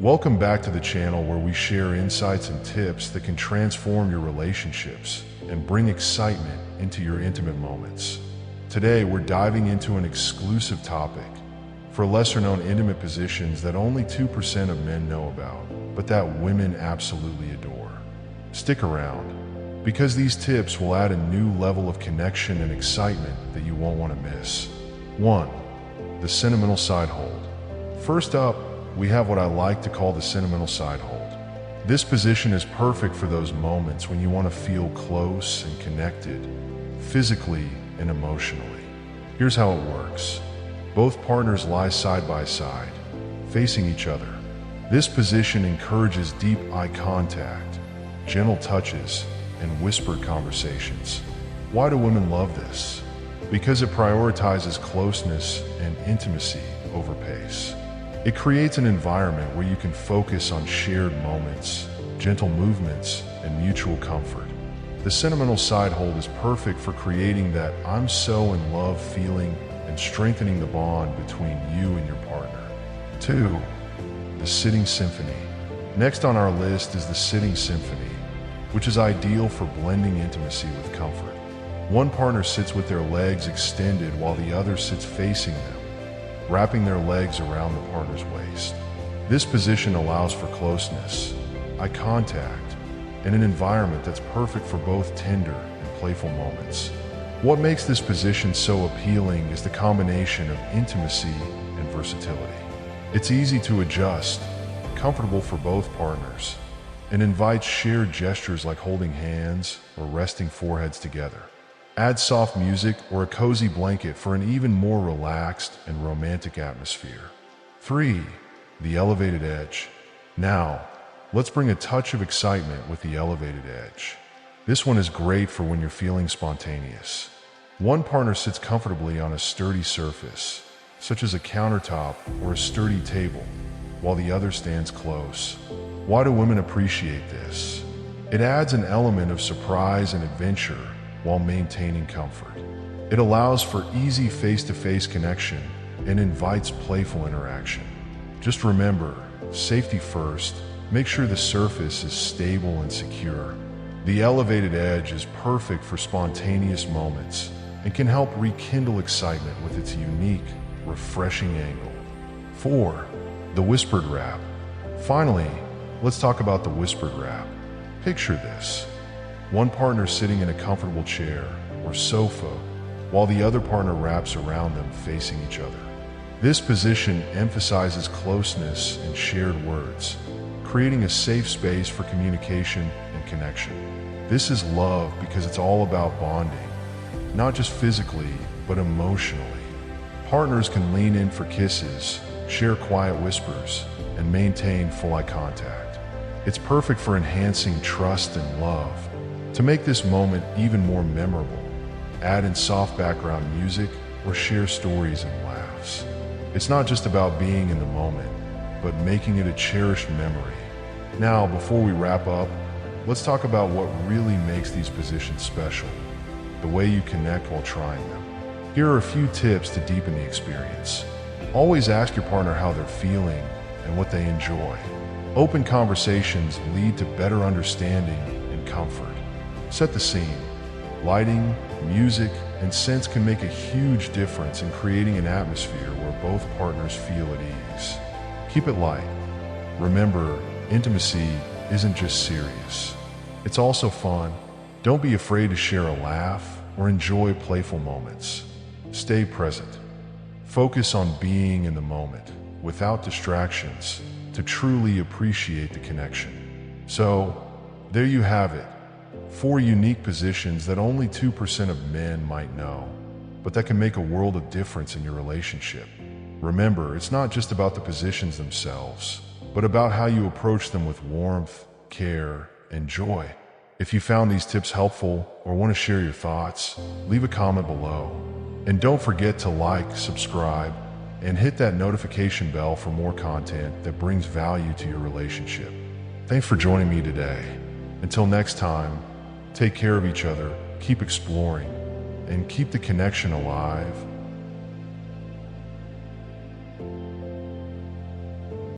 Welcome back to the channel where we share insights and tips that can transform your relationships and bring excitement into your intimate moments. Today, we're diving into an exclusive topic for lesser-known intimate positions that only 2% of men know about, but that women absolutely adore. Stick around, because these tips will add a new level of connection and excitement that you won't want to miss. 1. The sentimental side hold. First up, we have what I like to call the sentimental side hold. This position is perfect for those moments when you want to feel close and connected, physically and emotionally. Here's how it works. Both partners lie side by side, facing each other. This position encourages deep eye contact, gentle touches, and whispered conversations. Why do women love this? Because it prioritizes closeness and intimacy over pace. It creates an environment where you can focus on shared moments, gentle movements, and mutual comfort. The sentimental side hold is perfect for creating that "I'm so in love" feeling and strengthening the bond between you and your partner. 2. The sitting symphony. Next on our list is the sitting symphony, which is ideal for blending intimacy with comfort. One partner sits with their legs extended while the other sits facing them, wrapping their legs around the partner's waist. This position allows for closeness, eye contact, and an environment that's perfect for both tender and playful moments. What makes this position so appealing is the combination of intimacy and versatility. It's easy to adjust, comfortable for both partners, and invites shared gestures like holding hands or resting foreheads together. Add soft music or a cozy blanket for an even more relaxed and romantic atmosphere. 3. The elevated edge. Now, let's bring a touch of excitement with the elevated edge. This one is great for when you're feeling spontaneous. One partner sits comfortably on a sturdy surface, such as a countertop or a sturdy table, while the other stands close. Why do women appreciate this? It adds an element of surprise and adventure while maintaining comfort. It allows for easy face-to-face connection and invites playful interaction. Just remember, safety first. Make sure the surface is stable and secure. The elevated edge is perfect for spontaneous moments and can help rekindle excitement with its unique, refreshing angle. 4. The whispered wrap. Finally, let's talk about the whispered wrap. Picture this. One partner sitting in a comfortable chair or sofa, while the other partner wraps around them facing each other. This position emphasizes closeness and shared words, creating a safe space for communication and connection. This is love because it's all about bonding, not just physically, but emotionally. Partners can lean in for kisses, share quiet whispers, and maintain full eye contact. It's perfect for enhancing trust and love. To make this moment even more memorable, add in soft background music or share stories and laughs. It's not just about being in the moment, but making it a cherished memory. Now, before we wrap up, let's talk about what really makes these positions special, the way you connect while trying them. Here are a few tips to deepen the experience. Always ask your partner how they're feeling and what they enjoy. Open conversations lead to better understanding and comfort. Set the scene. Lighting, music, and scents can make a huge difference in creating an atmosphere where both partners feel at ease. Keep it light. Remember, intimacy isn't just serious. It's also fun. Don't be afraid to share a laugh or enjoy playful moments. Stay present. Focus on being in the moment, without distractions, to truly appreciate the connection. So, there you have it. 4 unique positions that only 2% of men might know, but that can make a world of difference in your relationship. Remember, it's not just about the positions themselves, but about how you approach them with warmth, care, and joy. If you found these tips helpful or want to share your thoughts, leave a comment below. And don't forget to like, subscribe, and hit that notification bell for more content that brings value to your relationship. Thanks for joining me today. Until next time, take care of each other, keep exploring, and keep the connection alive